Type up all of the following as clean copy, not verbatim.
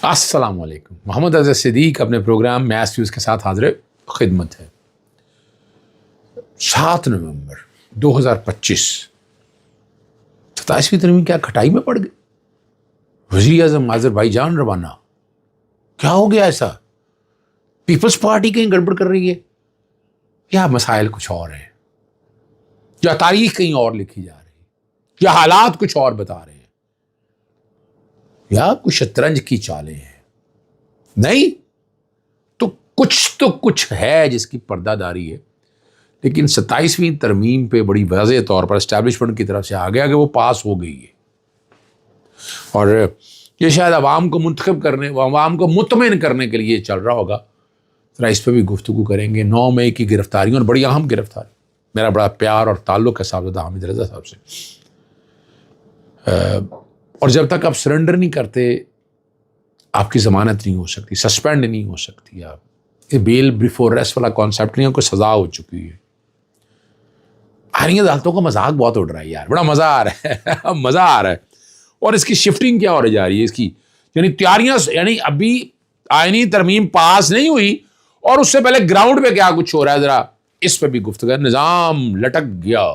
السلام علیکم. محمد اظہر صدیق اپنے پروگرام میس نیوز کے ساتھ حاضر خدمت ہے. 7 نومبر 2025 27ویں ترمیم کیا کھٹائی میں پڑ گئی؟ وزیر اعظم آذربائیجان روانہ. کیا ہو گیا ایسا؟ پیپلز پارٹی کہیں گڑبڑ کر رہی ہے یا مسائل کچھ اور ہیں، یا تاریخ کہیں اور لکھی جا رہی ہے، یا حالات کچھ اور بتا رہے ہیں، یا کچھ شطرنج کی چالیں ہیں؟ نہیں تو کچھ ہے جس کی پردہ داری ہے. لیکن 27ویں ترمیم پہ بڑی واضح طور پر اسٹیبلشمنٹ کی طرف سے آ گیا کہ وہ پاس ہو گئی ہے، اور یہ شاید عوام کو منتخب کرنے، عوام کو مطمئن کرنے کے لیے چل رہا ہوگا. ذرا اس پہ بھی گفتگو کریں گے. 9 مئی کی گرفتاریوں اور بڑی اہم گرفتاری، میرا بڑا پیار اور تعلق ہے صاحبزادہ حامد رضا صاحب سے، اور جب تک آپ سرنڈر نہیں کرتے آپ کی ضمانت نہیں ہو سکتی، سسپینڈ نہیں ہو سکتی. آپ یہ بیل بفور ریسٹ والا کانسیپٹ نہیں ہے، کوئی سزا ہو چکی ہے. آئینی عدالتوں کا مذاق بہت اڑ رہا ہے یار، بڑا مزہ آ رہا ہے مزہ آ رہا ہے. اور اس کی شفٹنگ کیا ہو جا رہی ہے اس کی، یعنی تیاریاں، یعنی ابھی آئینی ترمیم پاس نہیں ہوئی اور اس سے پہلے گراؤنڈ پہ کیا کچھ ہو رہا ہے، ذرا اس پہ بھی گفتگو. نظام لٹک گیا.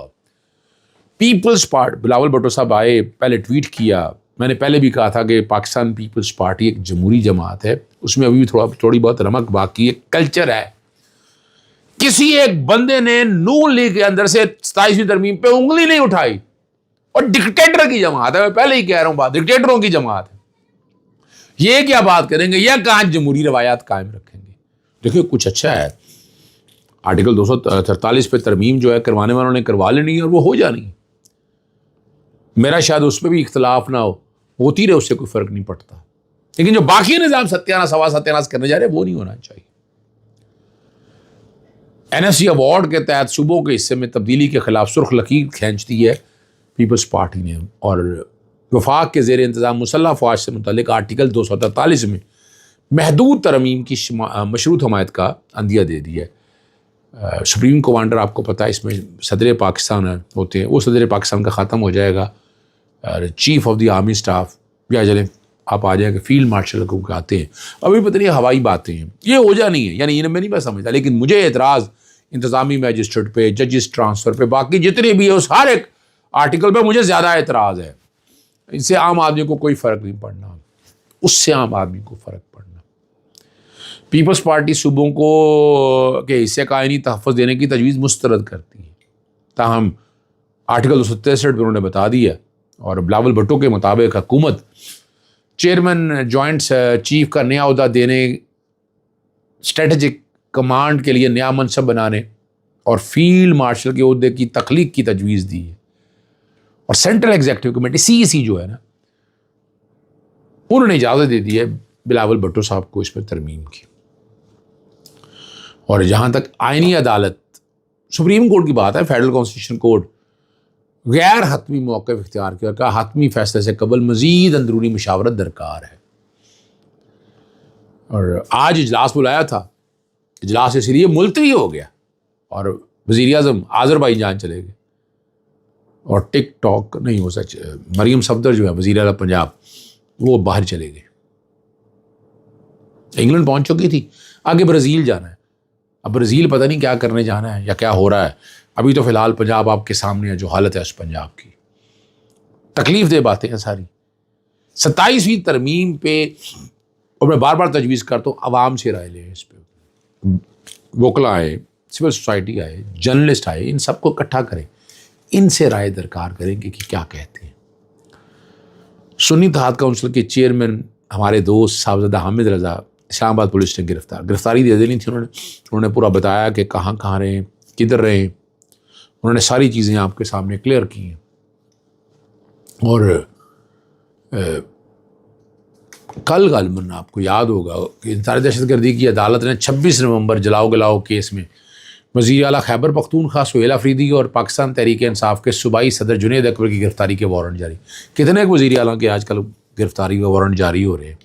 پیپلز پارٹی، بلاول بھٹو صاحب آئے، پہلے ٹویٹ کیا. میں نے پہلے بھی کہا تھا کہ پاکستان پیپلز پارٹی ایک جمہوری جماعت ہے، اس میں ابھی بھی تھوڑی بہت رمق باقی ہے، کلچر ہے. کسی ایک بندے نے نون لیگ کے اندر سے 27ویں ترمیم پہ انگلی نہیں اٹھائی، اور ڈکٹیٹر کی جماعت ہے. میں پہلے ہی کہہ رہا ہوں بات، ڈکٹیٹروں کی جماعت ہے. یہ کیا بات کریں گے، یا کہاں جمہوری روایات قائم رکھیں گے؟ دیکھیں کچھ اچھا ہے، آرٹیکل 243 پہ ترمیم جو ہے کروانے والوں نے کروا لینی ہے اور وہ ہو جانی ہے. میرا شاید اس پہ بھی اختلاف نہ ہو، ہوتی رہے، اس سے کوئی فرق نہیں پڑتا. لیکن جو باقی نظام ستیاناس کرنے جا رہے ہیں وہ نہیں ہونا چاہیے. NSC ایوارڈ کے تحت صوبوں کے حصے میں تبدیلی کے خلاف سرخ لکیر کھینچ دی ہے پیپلز پارٹی نے، اور وفاق کے زیر انتظام مسلح افواج سے متعلق آرٹیکل 243 میں محدود ترمیم کی مشروط حمایت کا عندیہ دے دی ہے. سپریم کمانڈر آپ کو پتہ ہے اس میں صدر پاکستان ہوتے ہیں، وہ صدر پاکستان کا ختم ہو جائے گا. Chief of the army staff, یا چلیں آپ آ جائیں کہ فیلڈ مارشل کو آتے ہیں. ابھی پتہ نہیں ہوائی باتیں ہیں، یہ ہو جانی ہے، یعنی انہیں میں نہیں سمجھتا. لیکن مجھے اعتراض انتظامی میجسٹریٹ پہ، ججز ٹرانسفر پہ، باقی جتنے بھی ہے اس ہر ایک آرٹیکل پہ مجھے زیادہ اعتراض ہے. اس سے عام آدمی کو کوئی فرق نہیں پڑنا، اس سے عام آدمی کو فرق پڑنا. پیپلز پارٹی صوبوں کو کے حصے کا آئینی تحفظ دینے کی تجویز مسترد کرتی ہے، تاہم آرٹیکل 263 پہ انہوں نے بتا دیا، اور بلاول بھٹو کے مطابق حکومت چیئرمین جوائنٹ چیف کا نیا عہدہ دینے، اسٹریٹجک کمانڈ کے لیے نیا منصب بنانے اور فیلڈ مارشل کے عہدے کی تخلیق کی تجویز دی ہے. اور سینٹرل ایگزیکٹو کمیٹی CEC جو ہے نا، انہوں نے اجازت دے دی ہے بلاول بھٹو صاحب کو اس پہ ترمیم کی. اور جہاں تک آئینی عدالت، سپریم کورٹ کی بات ہے، فیڈرل کانسٹیٹیوشن کورٹ غیر حتمی موقف اختیار کیا، کہا حتمی فیصلے سے قبل مزید اندرونی مشاورت درکار ہے. اور آج اجلاس بلایا تھا، اجلاس اس لیے ملتوی ہو گیا، اور وزیر اعظم آذربائیجان چلے گئے، اور ٹک ٹاک نہیں ہو سچ مریم صفدر جو ہے وزیر اعلیٰ پنجاب، وہ باہر چلے گئے. انگلینڈ پہنچ چکی تھی، آگے برازیل جانا ہے. اب برازیل پتہ نہیں کیا کرنے جانا ہے یا کیا ہو رہا ہے. ابھی تو فی الحال پنجاب آپ کے سامنے ہے، جو حالت ہے اس پنجاب کی، تکلیف دہ باتیں ہیں ساری. 27ویں ترمیم پہ، اور میں بار بار تجویز کرتا ہوں عوام سے رائے لیں اس پہ. وکلا آئے، سول سوسائٹی آئے، جرنلسٹ آئے، ان سب کو اکٹھا کریں، ان سے رائے درکار کریں کہ کیا کہتے ہیں. سنی اتحاد کونسل کے چیئرمین ہمارے دوست صاحبزادہ حامد رضا اسلام آباد پولیس نے گرفتاری دے دینی تھی. انہوں نے پورا بتایا کہ کہاں رہے ہیں، کدھر رہے ہیں. انہوں نے ساری چیزیں آپ کے سامنے کلیئر کی ہیں. اور کل غالباً آپ کو یاد ہوگا کہ انتحاری دہشت گردی کی عدالت نے 26 نومبر جلاؤ گلاؤ کیس میں وزیر اعلیٰ خیبر پختونخوا سہیل آفریدی اور پاکستان تحریک انصاف کے صوبائی صدر جنید اکبر کی گرفتاری کے وارنٹ جاری. کتنے وزیر اعلیٰ کے آج کل گرفتاری کے وارنٹ جاری ہو رہے ہیں،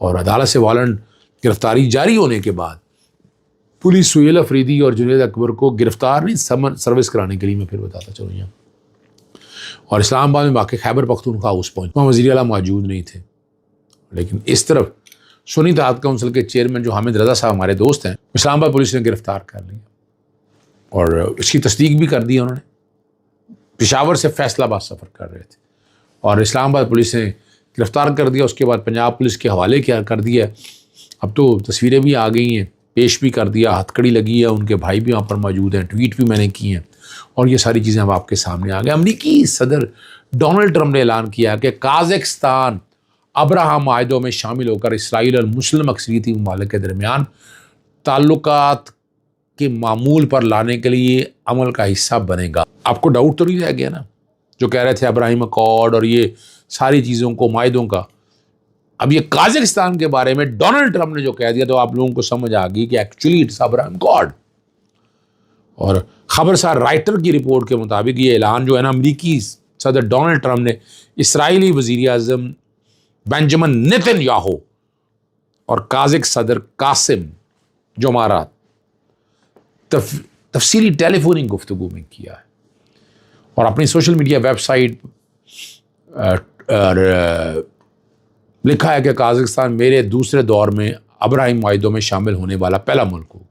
اور عدالت سے وارنٹ گرفتاری جاری ہونے کے بعد پولیس سہیل آفریدی اور جنید اکبر کو گرفتار نہیں، سمن سروس کرانے کے لیے میں پھر بتاتا چلوں یہاں. اور اسلام آباد میں واقع خیبر پختونخوا ہاؤس پہنچ، وہاں وزیر اعلیٰ موجود نہیں تھے. لیکن اس طرف سنی اتحاد کونسل کے چیئرمین جو حامد رضا صاحب ہمارے دوست ہیں، اسلام آباد پولیس نے گرفتار کر لیا اور اس کی تصدیق بھی کر دی انہوں نے۔ پشاور سے فیصل آباد سفر کر رہے تھے اور اسلام آباد پولیس نے گرفتار کر دیا، اس کے بعد پنجاب پولیس کے حوالے کر دیا۔ اب تو تصویریں بھی آ گئی ہیں، پیش بھی کر دیا، ہتھ کڑی لگی ہے، ان کے بھائی بھی وہاں پر موجود ہیں، ٹویٹ بھی میں نے کی ہیں اور یہ ساری چیزیں اب آپ کے سامنے آ گئے۔ امریکی صدر ڈونلڈ ٹرمپ نے اعلان کیا کہ قازقستان ابراہم معاہدوں میں شامل ہو کر اسرائیل اور مسلم اکثریتی ممالک کے درمیان تعلقات کے معمول پر لانے کے لیے عمل کا حصہ بنے گا۔ آپ کو ڈاؤٹ تو نہیں رہ گیا نا جو کہہ رہے تھے ابراہیم اکارڈ اور یہ ساری چیزوں کو، معاہدوں کا؟ اب یہ قازقستان کے بارے میں ڈونلڈ ٹرمپ نے جو کہہ دیا تو آپ لوگوں کو سمجھ آ گئی کہ ایکچولی اٹس ابراہیم اکارڈ۔ اور خبرسار رائٹر کی رپورٹ کے مطابق یہ اعلان جو ہے نا امریکی صدر ڈونلڈ ٹرمپ نے اسرائیلی وزیر اعظم بنجمن نیتن یاہو اور قازق صدر قاسم جومارت تفصیلی ٹیلی فونک گفتگو میں کیا ہے اور اپنی سوشل میڈیا ویب سائٹ لکھا ہے کہ قازقستان میرے دوسرے دور میں ابراہیم معاہدوں میں شامل ہونے والا پہلا ملک ہوگا۔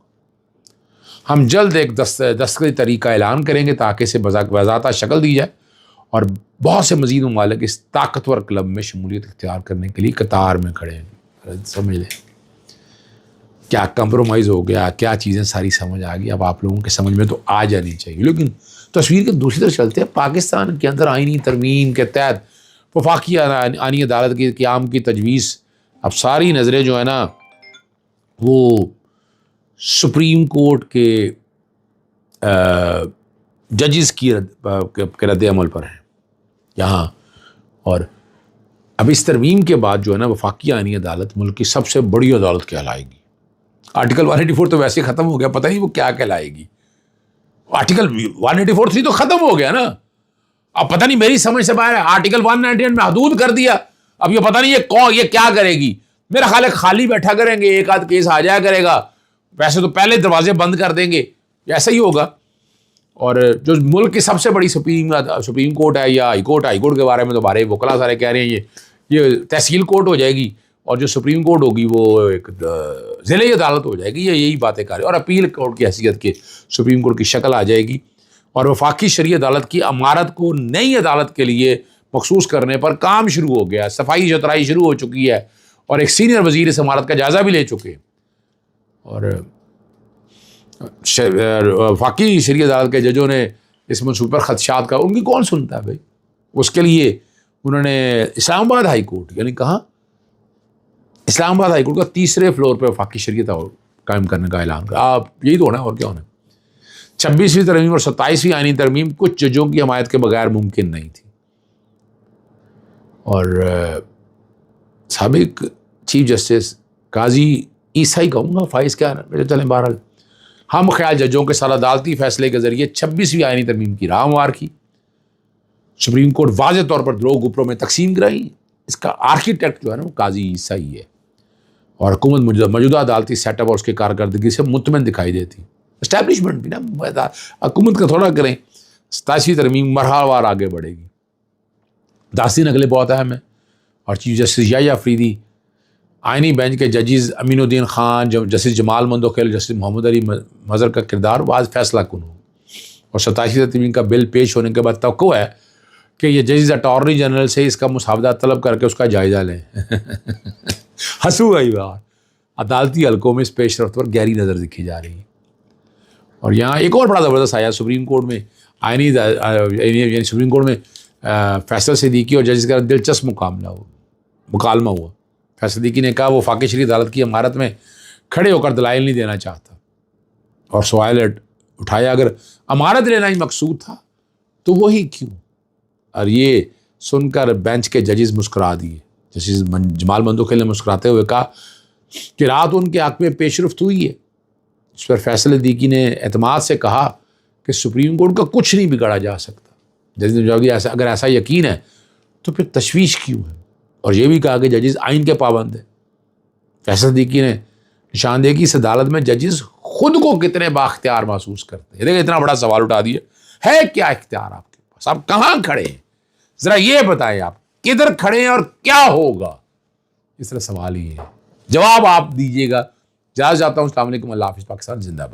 ہم جلد ایک دستخطی طریقہ اعلان کریں گے تاکہ اسے باضابطہ شکل دی جائے اور بہت سے مزید ممالک اس طاقتور کلب میں شمولیت اختیار کرنے کے لیے قطار میں کھڑے ہیں۔ سمجھ لیں کیا کمپرومائز ہو گیا، کیا چیزیں ساری سمجھ آ گئی۔ اب آپ لوگوں کے سمجھ میں تو آ جانی چاہیے، لیکن تصویر کے دوسری طرف چلتے ہیں۔ پاکستان کے اندر آئینی ترمیم کے تحت وفاقی آئینی عدالت کے قیام کی تجویز، اب ساری نظریں جو ہے نا وہ سپریم کورٹ کے ججز کی رد عمل پر ہیں یہاں۔ اور اب اس ترمیم کے بعد جو ہے نا وفاقی آئینی عدالت ملک کی سب سے بڑی عدالت کہلائے گی۔ آرٹیکل 184 تو ویسے ختم ہو گیا، پتہ نہیں وہ کیا کہلائے گی۔ آرٹیکل 184 تو ختم ہو گیا نا، اب پتہ نہیں میری سمجھ سے باہر ہے۔ آرٹیکل 198 میں حدود کر دیا، اب یہ پتہ نہیں یہ کیا کرے گی۔ میرا خیال ہے خالی بیٹھا کریں گے، ایک آدھ کیس آ جایا کرے گا، ویسے تو پہلے دروازے بند کر دیں گے، ایسا ہی ہوگا۔ اور جو ملک کی سب سے بڑی سپریم کورٹ ہے یا ہائی کورٹ کے بارے میں تو بارے وکلا سارے کہہ رہے ہیں یہ تحصیل کورٹ ہو جائے گی اور جو سپریم کورٹ ہوگی وہ ایک ضلعی عدالت ہو جائے گی، یہی باتیں کر رہے ہیں۔ اور اپیل کورٹ کی حیثیت کے سپریم کورٹ کی شکل آ جائے گی اور وفاقی شرعی عدالت کی عمارت کو نئی عدالت کے لیے مخصوص کرنے پر کام شروع ہو گیا، صفائی ستھرائی شروع ہو چکی ہے اور ایک سینئر وزیر اس عمارت کا جائزہ بھی لے چکے۔ اور وفاقی شرعی عدالت کے ججوں نے اس منصوبے پر خدشات کا، ان کی کون سنتا ہے بھائی؟ اس کے لیے انہوں نے اسلام آباد ہائی کورٹ، یعنی کہاں اسلام آباد ہائی کورٹ کا تیسرے فلور پہ وفاقی شریعت قائم کرنے کا اعلان کیا۔ آپ یہی تو ہونا ہے اور کیا ہونا ہے۔ 26ویں ترمیم اور 27ویں آئینی ترمیم کچھ ججوں کی حمایت کے بغیر ممکن نہیں تھی اور سابق چیف جسٹس قاضی عیسائی کہوں گا، فائز کیا ہے، چلیں بہرحال ہم خیال ججوں کے سال عدالتی فیصلے کے ذریعے 26ویں آئینی ترمیم کی راہ ہموار کی۔ سپریم کورٹ واضح طور پر دو گروپوں میں تقسیم کرائی۔ اس کا آرکیٹیکٹ جو ہے نا وہ قاضی عیسائی ہے اور حکومت موجودہ عدالتی سیٹ اپ اور اس کی کارکردگی سے مطمئن دکھائی دیتی۔ اسٹیبلشمنٹ بھی نا حکومت کا تھوڑا کریں۔ 27ویں ترمیم مرحلہ وار آگے بڑھے گی۔ 10 دن اگلے بہت اہم ہے اور چیف جسٹس یحییٰ فریدی، آئینی بینچ کے ججز امین الدین خان، جسٹس جمال مندوخیل، جسٹس محمد علی مظہر کا کردار بعض فیصلہ کن ہو اور 27ویں ترمیم کا بل پیش ہونے کے بعد توقع ہے کہ یہ ججز اٹارنی جنرل سے اس کا مساودہ طلب کر کے اس کا جائزہ لیں۔ ہنسو آئی بات، عدالتی حلقوں میں اس پیش رفت پر گہری نظر دکھی جا رہی ہے۔ اور یہاں ایک اور بڑا زبردست آیا سپریم کورٹ میں یعنی سپریم کورٹ میں فیصل صدیقی اور ججز کا دلچسپ مکالمہ ہوا۔ فیصل صدیقی نے کہا وہ وفاقی شرعی عدالت کی عمارت میں کھڑے ہو کر دلائل نہیں دینا چاہتا اور سوال اٹھایا اگر عمارت لینا ہی مقصود تھا تو وہی کیوں؟ اور یہ سن کر بینچ کے ججز مسکرا دیے۔ جسٹس جمال مندوخیل نے مسکراتے ہوئے کہا کہ رات ان کے حق میں پیش رفت ہوئی ہے۔ اس پر فیصل صدیقی نے اعتماد سے کہا کہ سپریم کورٹ کا کچھ نہیں بگاڑا جا سکتا۔ ججز نے جواب دیا اگر ایسا یقین ہے تو پھر تشویش کیوں ہے؟ اور یہ بھی کہا کہ ججز آئین کے پابند ہیں۔ فیصل صدیقی نے نشاندہی کی اس عدالت میں ججز خود کو کتنے بااختیار محسوس کرتے ہیں۔ دیکھیں اتنا بڑا سوال اٹھا دیا ہے، کیا اختیار آپ کے پاس؟ آپ کہاں کھڑے ہیں؟ ذرا یہ بتائیں آپ کدھر کھڑے ہیں اور کیا ہوگا؟ اس طرح سوال ہی ہے، جواب آپ دیجیے گا۔ جاتا ہوں، السلام علیکم، اللہ حافظ، پاکستان زندہ باد۔